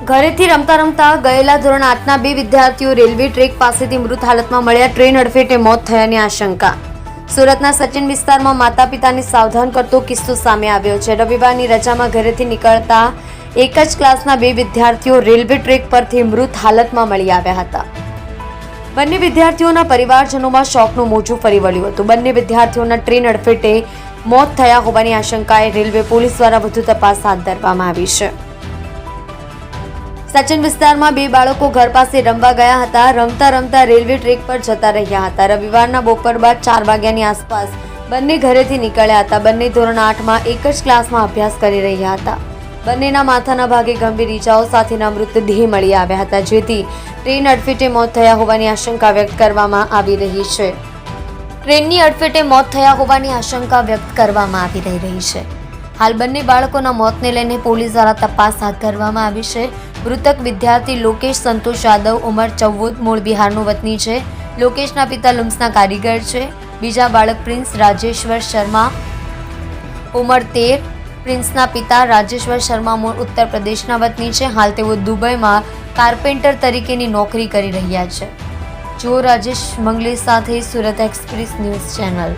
ઘરેથી રમતા રમતા ગયેલા ધોરણ 8ના 2 વિદ્યાર્થીઓ રેલવે ટ્રેક પાસેથી મૃત હાલતમાં મળ્યા. ટ્રેન અડફેટે મોત થયાની આશંકા. સુરતના સચિન વિસ્તારમાં માતા પિતાને સાવધાન કરતો કિસ્સો સામે આવ્યો છે. રવિવારની રજામાં ઘરેથી નીકળતા એક જ ક્લાસના 2 વિદ્યાર્થીઓ રેલવે ટ્રેક પરથી મૃત હાલતમાં મળી આવ્યા હતા. બંને વિદ્યાર્થીઓના પરિવારજનોમાં શોકનું મોજું ફરી વળ્યું હતું. બંને વિદ્યાર્થીઓના ટ્રેન અડફેટે મોત થયા હોવાની આશંકાએ રેલવે પોલીસ દ્વારા વધુ તપાસ હાથ ધરવામાં આવી છે. સચિન વિસ્તારમાં 2 બાળકો ઘર પાસે રમવા ગયા હતા. રમતા રમતા રેલવે ટ્રેક પર જતા રહ્યા હતા. રવિવારના બપોર બાદ 4 વાગ્યાની આસપાસ બંને ઘરેથી નીકળ્યા હતા. બંને ધોરણ 8માં એક જ ક્લાસમાં અભ્યાસ કરી રહ્યા હતા. બંનેના માથાના ભાગે ગંભીર ઈજાઓ સાથેના મૃતદેહ મળી આવ્યા હતા, જેથી ટ્રેન અડફેટે મોત થયા હોવાની આશંકા વ્યક્ત કરવામાં આવી રહી છે. ટ્રેનની અડફેટે મોત થયા હોવાની આશંકા વ્યક્ત કરવામાં આવી રહી છે. હાલ બંને બાળકોના મોતને લઈને પોલીસ દ્વારા તપાસ હાથ ધરવામાં આવી છે. મૃતક વિદ્યાર્થી લોકેશ સંતોષ યાદવ, ઉંમર 14, મૂળ બિહારનો વતની છે. લોકેશના પિતા લુમ્સના કારીગર છે. બીજા બાળક પ્રિન્સ રાજેશ્વર શર્મા, ઉંમર 13. પ્રિન્સના પિતા રાજેશ્વર શર્મા મૂળ ઉત્તર પ્રદેશના વતની છે. હાલ તેઓ દુબઈમાં કાર્પેન્ટર તરીકેની નોકરી કરી રહ્યા છે. જો રાજેશ મંગલેશ સાથે સુરત એક્સપ્રેસ ન્યૂઝ ચેનલ.